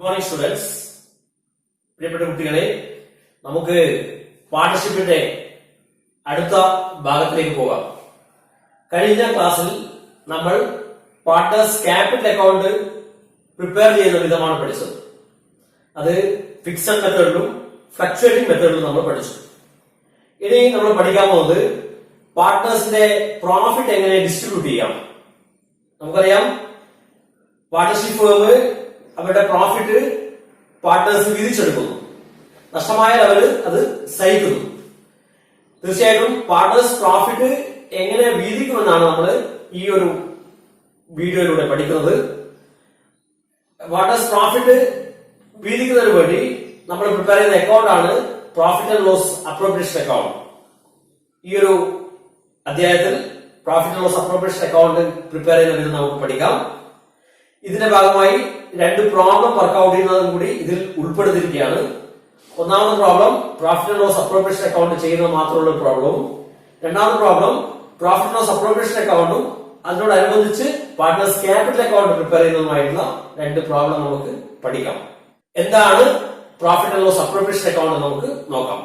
Morning students, പ്രിയപ്പെട്ട കുട്ടികളെ, നമുക്ക് പാർട്ണർഷിപ്പിന്റെ അടുത്ത ഭാഗത്തിലേക്ക് പോകാം. കഴിഞ്ഞ ക്ലാസ്സിൽ നമ്മൾ പാർട്ട്നേഴ്സ് ക്യാപിറ്റൽ അക്കൗണ്ട് പ്രിപ്പയർ ചെയ്യുന്ന വിധമാണ് പഠിച്ചത്. അത് ഫിക്സഡ് മെത്തേഡിലും ഫ്ലക്ച്വേറ്റിംഗ് മെത്തേഡിലും നമ്മൾ പഠിച്ചു. ഇനി നമ്മൾ പഠിക്കാൻ പോകുന്നത് പാർട്ട്നേഴ്സിന്റെ പ്രോഫിറ്റ് എങ്ങനെ ഡിസ്ട്രിബ്യൂട്ട് ചെയ്യാം. നമുക്കറിയാം, പാർട്ണർഷിപ്പ് ഫേം അവരുടെ പ്രോഫിറ്റ് പാർട്ട്നേഴ്സ് വീതിച്ചെടുക്കുന്നു. നഷ്ടമായാൽ അവർ അത് സഹിക്കുന്നു. തീർച്ചയായിട്ടും പാർട്ട്നേഴ്സ് പ്രോഫിറ്റ് എങ്ങനെ വീതിക്കുമെന്നാണ് നമ്മൾ ഈ ഒരു വീഡിയോയിലൂടെ പഠിക്കുന്നത്. പാർട്ട്നേഴ്സ് പ്രോഫിറ്റ് വീതിക്കുന്നതിന് വേണ്ടി നമ്മൾ പ്രിപ്പയർ ചെയ്യുന്ന അക്കൗണ്ട് ആണ് profit and loss appropriation account. ഈ ഒരു അധ്യായത്തിൽ profit and loss appropriation account prepare ചെയ്യുന്ന വിധം നമുക്ക് പഠിക്കാം. ഇതിന്റെ ഭാഗമായി രണ്ട് പ്രോബ്ലം വർക്ക്ഔട്ട് ചെയ്യുന്നതും കൂടി ഇതിൽ ഉൾപ്പെടുത്തിയിരിക്കുകയാണ്. ഒന്നാമത്തെ problem profit and loss appropriation account ചെയ്യുന്നത് മാത്രമുള്ള പ്രോബ്ലവും, രണ്ടാമത്തെ problem profit and loss appropriation അക്കൗണ്ടും അതിനോടനുബന്ധിച്ച് പാർട്ട്നേഴ്സ് ക്യാപിറ്റൽ അക്കൗണ്ട് പ്രിപ്പയർ ചെയ്യുന്നതുമായിട്ടുള്ള രണ്ട് പ്രോബ്ലം നമുക്ക് പഠിക്കാം. എന്താണ് profit and loss appropriation account നമുക്ക് നോക്കാം.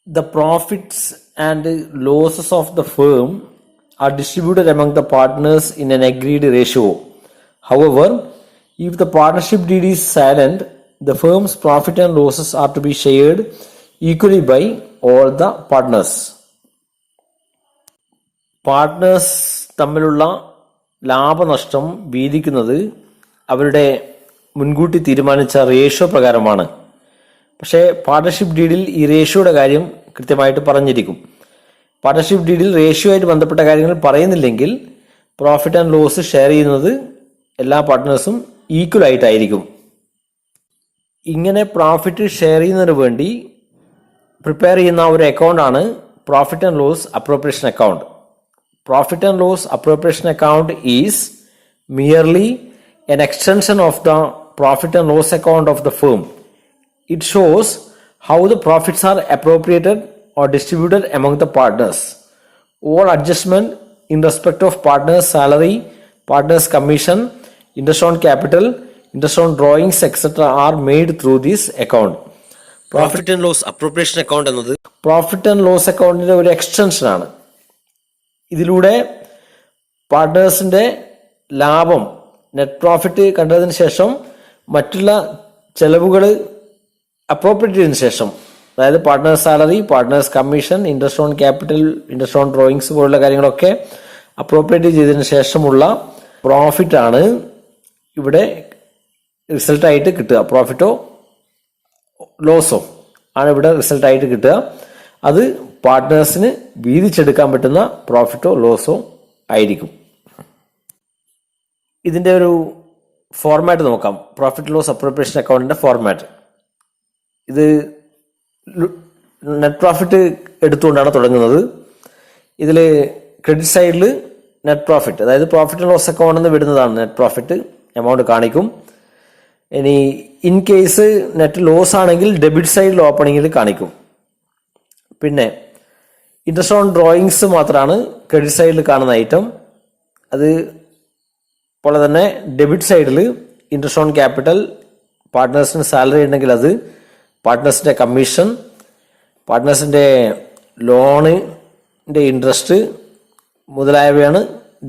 The profits and losses of the firm are distributed among the partners in an agreed ratio. However, if the partnership deed is silent, the firm's profit and losses are to be shared equally by all the partners. Partners തമ്മിലുള്ള ലാഭനഷ്ടം വീതിക്കുന്നത് അവരുടെ മുൻകൂട്ടി തീരുമാനിച്ച ratio പ്രകാരമാണ്. പക്ഷേ partnership ഡീഡിൽ ഈ റേഷ്യോയുടെ കാര്യം കൃത്യമായിട്ട് പറഞ്ഞിരിക്കും. പാർട്ണർഷിപ്പ് ഡീഡിൽ റേഷ്യോ ആയിട്ട് ബന്ധപ്പെട്ട കാര്യങ്ങൾ പറയുന്നില്ലെങ്കിൽ പ്രോഫിറ്റ് ആൻഡ് ലോസ് ഷെയർ ചെയ്യുന്നത് എല്ലാ പാർട്ട്നേഴ്സും ഈക്വൽ ആയിട്ടായിരിക്കും. ഇങ്ങനെ പ്രോഫിറ്റ് ഷെയർ ചെയ്യുന്നതിന് വേണ്ടി പ്രിപ്പയർ ചെയ്യുന്ന ഒരു അക്കൗണ്ടാണ് profit and loss appropriation account. Profit and loss appropriation account is merely an extension of the profit and loss account of the firm. It shows how the profits are appropriated or distributed among the partners. All adjustment in respect of partners' salary, partners' commission, interest on capital, interest on drawings, etc. are made through this account. Profit and loss appropriation account എന്നത് profit and loss അക്കൗണ്ടിന്റെ ഒരു extension ആണ്. ഇതിലൂടെ പാർട്ട്നേഴ്സിന്റെ ലാഭം, net profit കണ്ടതിന് ശേഷം മറ്റുള്ള ചെലവുകൾ അപ്രോപ്രിയേറ്റ് ചെയ്തതിനു ശേഷം, അതായത് partners salary, partners commission, interest on capital, interest on drawings പോലുള്ള കാര്യങ്ങളൊക്കെ അപ്രോപ്രിയേറ്റ് ചെയ്തതിനു ശേഷമുള്ള പ്രോഫിറ്റ് ആണ് ഇവിടെ റിസൾട്ടായിട്ട് കിട്ടുക. പ്രോഫിറ്റോ ലോസോ ആണ് ഇവിടെ റിസൾട്ടായിട്ട് കിട്ടുക. അത് പാർട്ട്നേഴ്സിന് വീതിച്ചെടുക്കാൻ പറ്റുന്ന പ്രോഫിറ്റോ ലോസോ ആയിരിക്കും. ഇതിൻ്റെ ഒരു ഫോർമാറ്റ് നോക്കാം. പ്രോഫിറ്റ് ലോസ് അപ്രോപ്രിയേഷൻ അക്കൗണ്ടിന്റെ ഫോർമാറ്റ് ഇത് നെറ്റ് പ്രോഫിറ്റ് എടുത്തുകൊണ്ടാണ് തുടങ്ങുന്നത്. ഇതിൽ ക്രെഡിറ്റ് സൈഡിൽ നെറ്റ് പ്രോഫിറ്റ്, അതായത് പ്രോഫിറ്റ് ലോസ് അക്കൗണ്ടിൽ നിന്ന് വിടുന്നതാണ് നെറ്റ് പ്രോഫിറ്റ് എമൗണ്ട് കാണിക്കും. ഇനി ഇൻ കേസ് നെറ്റ് ലോസ് ആണെങ്കിൽ ഡെബിറ്റ് സൈഡിൽ ഓപ്പണിങ്ങിൽ കാണിക്കും. പിന്നെ ഇൻട്രസ്റ്റ് ഓൺ ഡ്രോയിങ്സ് മാത്രമാണ് ക്രെഡിറ്റ് സൈഡിൽ കാണുന്ന ഐറ്റം. അത് പോലെ തന്നെ ഡെബിറ്റ് സൈഡിൽ ഇൻട്രസ്റ്റ് ഓൺ ക്യാപിറ്റൽ, പാർട്ട്നേഴ്സിന് സാലറി ഉണ്ടെങ്കിൽ അത്, പാർട്ട്നേഴ്സിൻ്റെ കമ്മീഷൻ, പാർട്ട്നേഴ്സിൻ്റെ ലോണിൻ്റെ ഇൻട്രസ്റ്റ് മുതലായവയാണ്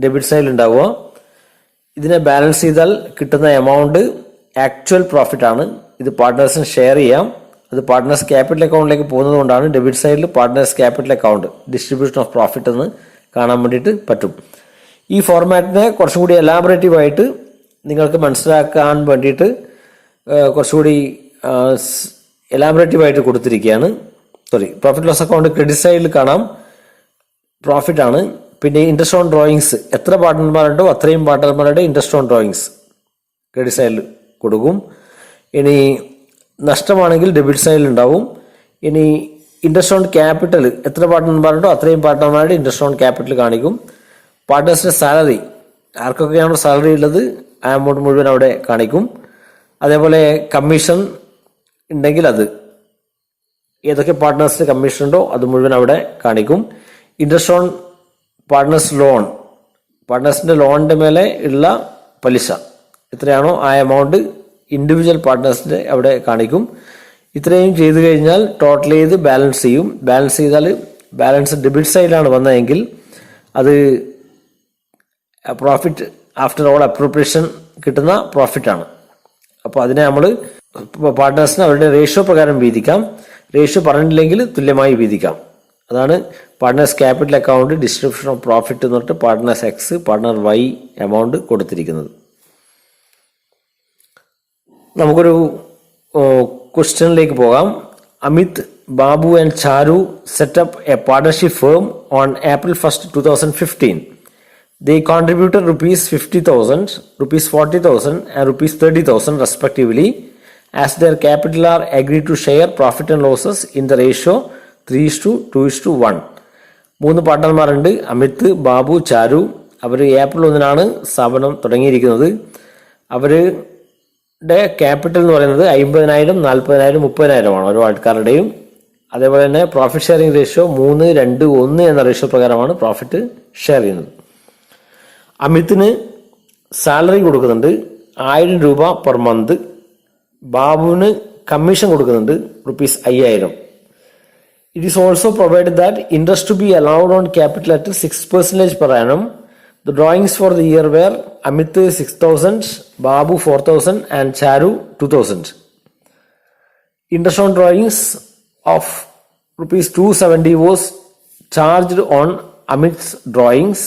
ഡെബിറ്റ് സൈഡിൽ ഉണ്ടാവുക. ഇതിനെ ബാലൻസ് ചെയ്താൽ കിട്ടുന്ന എമൗണ്ട് ആക്ച്വൽ പ്രോഫിറ്റ് ആണ്. ഇത് പാർട്ട്നേഴ്സിന് ഷെയർ ചെയ്യാം. അത് പാർട്ട്നേഴ്സ് ക്യാപിറ്റൽ അക്കൗണ്ടിലേക്ക് പോകുന്നത് കൊണ്ടാണ് ഡെബിറ്റ് സൈഡിൽ partners capital account distribution of profit എന്ന് കാണാൻ വേണ്ടിയിട്ട് പറ്റും. ഈ ഫോർമാറ്റിനെ കുറച്ചും കൂടി എലാബറേറ്റീവ് ആയിട്ട് നിങ്ങൾക്ക് മനസ്സിലാക്കാൻ വേണ്ടിയിട്ട് കുറച്ചുകൂടി എലാബറേറ്റീവ് ആയിട്ട് കൊടുത്തിരിക്കുകയാണ്. പ്രോഫിറ്റ് ലോസ് അക്കൗണ്ട് ക്രെഡിറ്റ് സൈഡിൽ കാണാം, പ്രോഫിറ്റ് ആണ്. പിന്നെ ഇൻട്രസ്റ്റ് ഓൺ ഡ്രോയിങ്സ്, എത്ര പാർട്ട്ണർമാരുണ്ടോ അത്രയും പാർട്ട്ണർമാരുടെ ഇൻട്രസ്റ്റ് ഓൺ ഡ്രോയിങ്സ് ക്രെഡിറ്റ് സൈഡിൽ കൊടുക്കും. ഇനി നഷ്ടമാണെങ്കിൽ ഡെബിറ്റ് സൈഡിൽ ഉണ്ടാവും. ഇനി ഇൻട്രസ്റ്റ് ഓൺ ക്യാപിറ്റൽ, എത്ര പാർട്ട്ണർമാരുണ്ടോ അത്രയും പാർട്ട്ണർമാരുടെ ഇൻട്രസ്റ്റ് ഓൺ ക്യാപിറ്റൽ കാണിക്കും. പാർട്ട്നേഴ്സിന്റെ സാലറി, ആർക്കൊക്കെയാണോ സാലറി ഉള്ളത് ആ എമൗണ്ട് മുഴുവൻ അവിടെ കാണിക്കും. അതേപോലെ കമ്മീഷൻ ഉണ്ടെങ്കിൽ അത്, ഏതൊക്കെ പാർട്ട്നേഴ്സിന് കമ്മീഷൻ ഉണ്ടോ അത് മുഴുവൻ അവിടെ കാണിക്കും. ഇൻട്രസ്റ്റ് ഓൺ പാർട്ട്നേഴ്സ് ലോൺ, പാർട്ട്നേഴ്സിന്റെ ലോണിന്റെ മേലെ ഉള്ള പലിശ എത്രയാണോ ആ എമൗണ്ട് ഇൻഡിവിജ്വൽ പാർട്ട്നേഴ്സിന്റെ അവിടെ കാണിക്കും. ഇത്രയും ചെയ്തു കഴിഞ്ഞാൽ ടോട്ടൽ ചെയ്ത് ബാലൻസ് ചെയ്യും. ബാലൻസ് ചെയ്താൽ ബാലൻസ് ഡെബിറ്റ് സൈഡിലാണ് വന്നതെങ്കിൽ അത് പ്രോഫിറ്റ് ആഫ്റ്റർ ഓൾ അപ്രോപ്രിയേഷൻ കിട്ടുന്ന പ്രോഫിറ്റാണ്. അപ്പോൾ അതിനെ നമ്മൾ പാർട്ട്നേഴ്സിന് അവരുടെ റേഷ്യോ പ്രകാരം വീതിക്കാം. റേഷ്യോ പറഞ്ഞിട്ടില്ലെങ്കിൽ തുല്യമായി വീതിക്കാം. അതാണ് partners capital account distribution of profit എന്ന് പറഞ്ഞിട്ട് partners X partner Y amount കൊടുത്തിരിക്കുന്നത്. നമുക്കൊരു ക്വസ്റ്റ്യനിലേക്ക് പോകാം. Amit, Babu and Charu set up a partnership firm on April 1st, 2015. They contributed rupees 50,000, rupees 40,000 and rupees 30,000 respectively as their capital are agreed to share profit and losses in the ratio 3:2:1. 3 പാർട്ട്ണർമാരുണ്ട്, അമിത്, ബാബു, ചാരു. അവർ April 1 സ്ഥാപനം തുടങ്ങിയിരിക്കുന്നത്. അവരുടെ capital എന്ന് പറയുന്നത് 50,000, 40,000, 30,000 ഓരോ ആൾക്കാരുടെയും. അതേപോലെ തന്നെ പ്രോഫിറ്റ് ഷെയറിംഗ് റേഷ്യോ 3:2:1 എന്ന റേഷ്യോ പ്രകാരമാണ് പ്രോഫിറ്റ് ഷെയർ ചെയ്യുന്നത്. അമിത്തിന് സാലറി കൊടുക്കുന്നുണ്ട് 1000 രൂപ പെർ മന്ത്. ബാബുവിന് കമ്മീഷൻ കൊടുക്കുന്നുണ്ട് ₹5,000. It is also provided that interest to be allowed on capital at 6% per annum. The drawings for the year were Amit 6,000, Babu 4,000 and Charu 2,000. Interest on drawings of ₹270 was charged on Amit's drawings,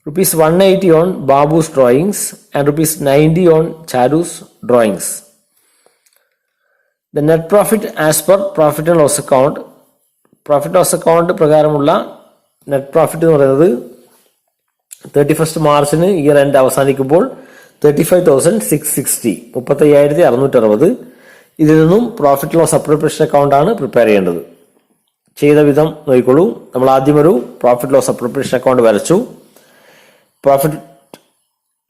₹180 on Babu's drawings and ₹90 on Charu's drawings. The net profit as per profit and loss account പ്രകാരമുള്ള net profit എന്ന് പറയുന്നത് 31st മാർച്ചിന് year end അവസാനിക്കുമ്പോൾ 35,660, 35,660. ഇതിൽ നിന്നും profit loss appropriation account ആണ് prepare ചെയ്യേണ്ടത്. ചെയ്ത വിധം നോക്കിക്കോളൂ. നമ്മൾ ആദ്യം ഒരു പ്രോഫിറ്റ് ലോസ് അപ്രോപ്രിയേഷൻ അക്കൗണ്ട് വരച്ചു. പ്രോഫിറ്റ്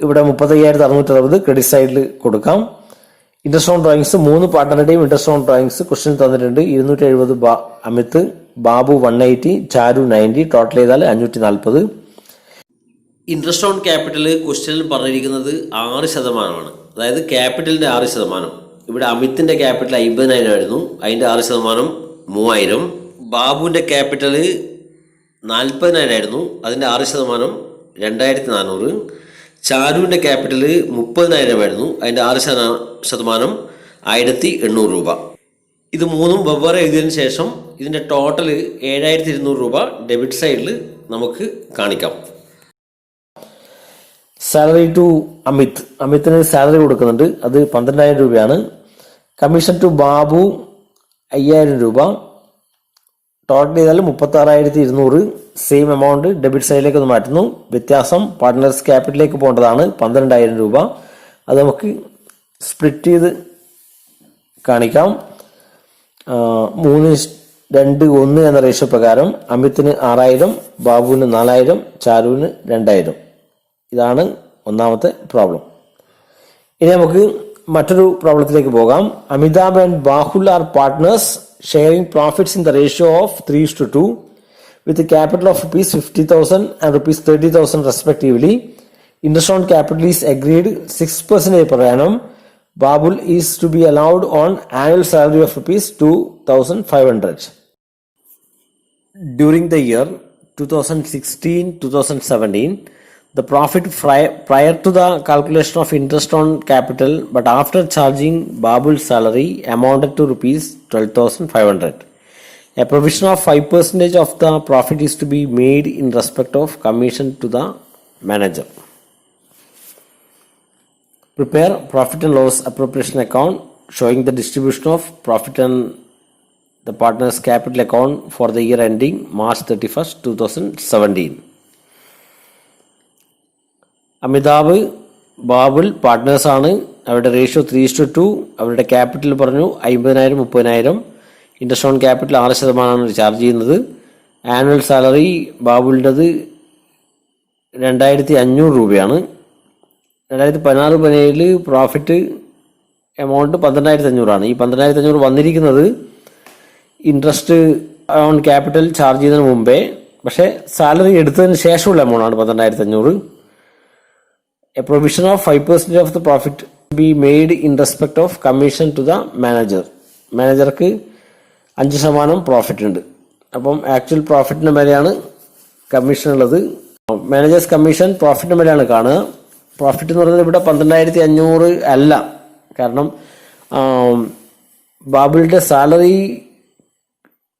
ഇവിടെ 35,660 ക്രെഡിറ്റ് സൈഡിൽ കൊടുക്കാം. ഇൻട്രസ്റ്റ് ഓൺ ഡ്രോയിങ്സ് 3 പാർട്ട്ണറുടെയും ഇൻട്രസ്റ്റ് ഓൺ ഡ്രോയിങ്സ് ക്വസ്റ്റ്യൻ തന്നിട്ടുണ്ട്. 270 അമിത്, ബാബു 180, ചാരു 90, ടോട്ടൽ ചെയ്താൽ 540. ഇൻട്രസ്റ്റ് ഓൺ ക്യാപിറ്റൽ ക്വസ്റ്റ്യനിൽ പറഞ്ഞിരിക്കുന്നത് 6%. അതായത് ക്യാപിറ്റലിന്റെ 6%. ഇവിടെ അമിത്തിന്റെ ക്യാപിറ്റൽ 50,000 ആയിരുന്നു, അതിന്റെ 6% 3,000. ബാബുവിന്റെ ക്യാപിറ്റൽ 40,000 ആയിരുന്നു, അതിന്റെ 6% 2,400. ചാരുവിന്റെ ക്യാപിറ്റൽ 30,000 ആയിരുന്നു, അതിന്റെ 6% 1,800 രൂപ. ഇത് മൂന്നും വെവ്വേറെ എഴുതിയതിനു ശേഷം ഇതിന്റെ ടോട്ടൽ 7,200 രൂപ ഡെബിറ്റ് സൈഡിൽ നമുക്ക് കാണിക്കാം. സാലറി ടു അമിത്തിന് സാലറി കൊടുക്കുന്നുണ്ട്, അത് 12,000 രൂപയാണ്. കമ്മീഷൻ ടു ബാബു 5,000 രൂപ. ടോട്ടൽ ചെയ്താൽ 36,200. സെയിം എമൗണ്ട് ഡെബിറ്റ് സൈഡിലേക്ക് ഒന്ന് മാറ്റുന്നു. വ്യത്യാസം പാർട്ട്നേഴ്സ് ക്യാപിറ്റലിലേക്ക് പോകേണ്ടതാണ് 12,000 രൂപ. അത് നമുക്ക് സ്പ്ലിറ്റ് ചെയ്ത് കാണിക്കാം. 3:2:1 എന്ന റേഷ്യോ പ്രകാരം അമിത്തിന് 6,000, ബാബുവിന് 4,000, ചാരുവിന് 2,000. ഇതാണ് ഒന്നാമത്തെ പ്രോബ്ലം. ഇനി നമുക്ക് മറ്റൊരു പ്രോബ്ലത്തിലേക്ക് പോകാം. Amitabh and Bahul are partners sharing profits in the ratio of 3:2 with a capital of ₹50,000 and ₹30,000 respectively. Interest on capital is agreed 6% per annum. Babul is to be allowed on annual salary of ₹2,500. During the year 2016-2017, the profit prior to the calculation of interest on capital but after charging Babul's salary amounted to ₹12,500. A provision of 5% of the profit is to be made in respect of commission to the manager. Prepare profit and loss appropriation account showing the distribution of profit and the partner's capital account for the year ending March 31st, 2017. Amitabh, Babul partners ആണ്. അവരുടെ ratio 3:2. അവരുടെ capital പറഞ്ഞു 50,000, 30,000. Interest on capital 6% charge ചെയ്യുന്നത്. Annual salary ബാബുവിൻ്റെത് 2,500 രൂപയാണ്. 2016-17 profit amount 12,500 ഈ 12,500 വന്നിരിക്കുന്നത് interest on capital charge ചെയ്യുന്നതിന് മുമ്പേ, പക്ഷേ സാലറി എടുത്തതിന് ശേഷമുള്ള എമൗണ്ട് ആണ് 12,500. A provision of 5% of the profit be made in respect of commission to the manager. മാനേജർക്ക് 5% പ്രോഫിറ്റ് ഉണ്ട്. അപ്പം ആക്ച്വൽ പ്രോഫിറ്റിന് മേലെയാണ് കമ്മീഷൻ ഉള്ളത്. മാനേജേഴ്സ് കമ്മീഷൻ പ്രോഫിറ്റിന് മേലെയാണ് കാണുക. പ്രോഫിറ്റ് എന്ന് പറയുന്നത് ഇവിടെ 12,500 അല്ല. കാരണം ബാബുലിന്റെ സാലറി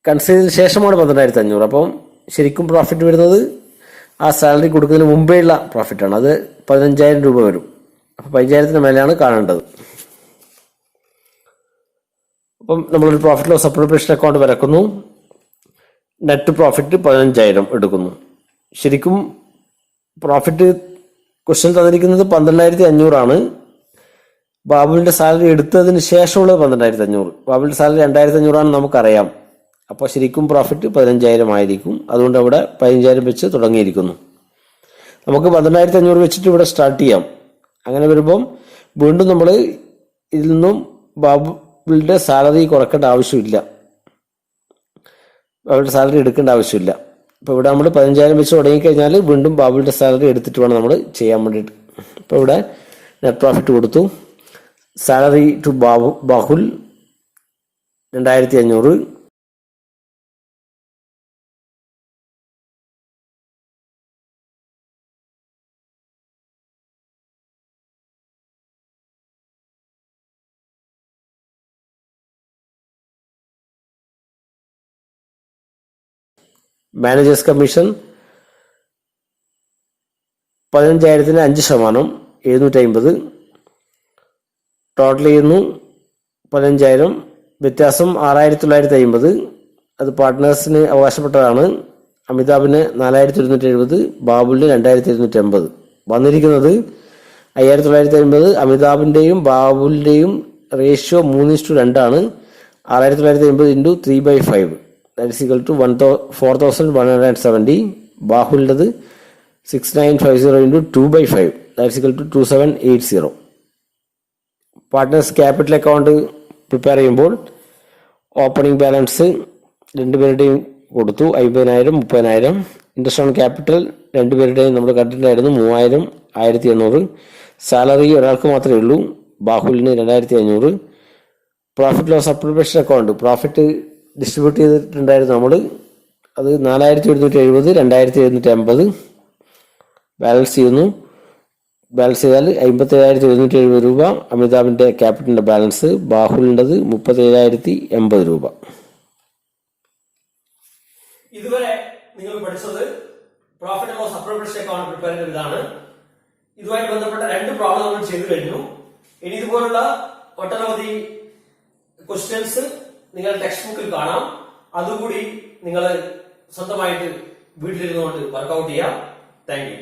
കൺസിഡർ ചെയ്തതിനു ശേഷമാണ് 12,500. അപ്പം ശരിക്കും പ്രോഫിറ്റ് വരുന്നത് ആ സാലറി കൊടുക്കുന്നതിന് മുമ്പേ ഉള്ള പ്രോഫിറ്റാണ്. അത് 15,000 രൂപ വരും. അപ്പം 15,000 മേലെയാണ് കാണേണ്ടത്. അപ്പം നമ്മളൊരു പ്രോഫിറ്റ് ലോസ് അപ്രോപ്രിയേഷൻ അക്കൗണ്ട് വരക്കുന്നു. നെറ്റ് പ്രോഫിറ്റ് 15,000 എടുക്കുന്നു. ശരിക്കും പ്രോഫിറ്റ് ക്വസ്റ്റ്യൻ തന്നിരിക്കുന്നത് 12,500 ആണ്. ബാബുവിന്റെ സാലറി എടുത്തതിന് ശേഷമുള്ളത് 12,500. ബാബുവിന്റെ സാലറി 2,500 ആണെന്ന് നമുക്കറിയാം. അപ്പോൾ ശരിക്കും പ്രോഫിറ്റ് 15,000 ആയിരിക്കും. അതുകൊണ്ട് അവിടെ 15,000 വെച്ച് തുടങ്ങിയിരിക്കുന്നു. നമുക്ക് 12,500 വെച്ചിട്ട് ഇവിടെ സ്റ്റാർട്ട് ചെയ്യാം. അങ്ങനെ വരുമ്പം വീണ്ടും നമ്മൾ ഇതിൽ നിന്നും ബാബുവിന്റെ സാലറി കുറക്കേണ്ട ആവശ്യമില്ല, ബാബുവിന്റെ സാലറി എടുക്കേണ്ട ആവശ്യമില്ല. ഇപ്പോൾ ഇവിടെ നമ്മൾ 15,000 വെച്ച് തുടങ്ങിക്കഴിഞ്ഞാൽ വീണ്ടും ബാബുവിന്റെ സാലറി എടുത്തിട്ട് വേണം നമ്മൾ ചെയ്യാൻ വേണ്ടിയിട്ട്. ഇപ്പോൾ ഇവിടെ നെറ്റ് പ്രോഫിറ്റ് കൊടുത്തു. Salary to Bahul 2,500. Managers commission 15,000-ന് 5%, 750. ടോട്ടൽ ചെയ്യുന്നു 15,000. വ്യത്യാസം 6,950. അത് പാർട്ട്നേഴ്സിന് അവകാശപ്പെട്ടതാണ്. അമിതാഭിന് 4,170, ബാബുലിന് 2,280. വന്നിരിക്കുന്നത് 5,950. അമിതാഭിന്റെയും ബാബുലിന്റെയും റേഷ്യോ 3:2 ആണ്. 6,950 into 3/5, that is equal to 4,170. ബാഹുലിൻ്റെത് 6,950 into 2/5, that is equal to 2,780. Partners capital account prepare ചെയ്യുമ്പോൾ ഓപ്പണിംഗ് ബാലൻസ് രണ്ടുപേരുടെയും കൊടുത്തു 50,000, 30,000. ഇൻട്രസ്റ്റ് ഓൺ ക്യാപിറ്റൽ രണ്ടുപേരുടെയും നമ്മൾ കണ്ടിട്ടുണ്ടായിരുന്നു 3,000, 1,800. സാലറി ഒരാൾക്ക് മാത്രമേ ഉള്ളൂ, ബാഹുലിന് 2,500. Profit loss appropriation account profit distribute ചെയ്തിട്ടുണ്ടായിരുന്നു നമ്മൾ. അത് 4,170, 2,780. ബാലൻസ് ചെയ്യുന്നു. ബാലൻസ് ചെയ്താൽ 57,170 രൂപ. അമിതാഭിന്റെ ക്യാപിറ്റലിന്റെ ബാലൻസ്, ബാഹുലിൻ്റെത് 37,080 രൂപ. ഇതുവരെ നിങ്ങൾ പഠിച്ചത് profit and loss appropriation account prepare ചെയ്യുന്ന ഇതാണ്. ഇതുമായിട്ട് ബന്ധപ്പെട്ട 2 പ്രോബ്ലം നമ്മൾ ചെയ്തു കഴിഞ്ഞു. ഇനി ഇതുപോലുള്ള ഒട്ടനവധി ക്വസ്റ്റ്യൻസ് നിങ്ങൾ ടെക്സ്റ്റ് ബുക്കിൽ കാണാം. അതുകൂടി നിങ്ങൾ സ്വന്തമായിട്ട് വീട്ടിലിരുന്നുകൊണ്ട് വർക്ക്ഔട്ട് ചെയ്യാം. Thank you.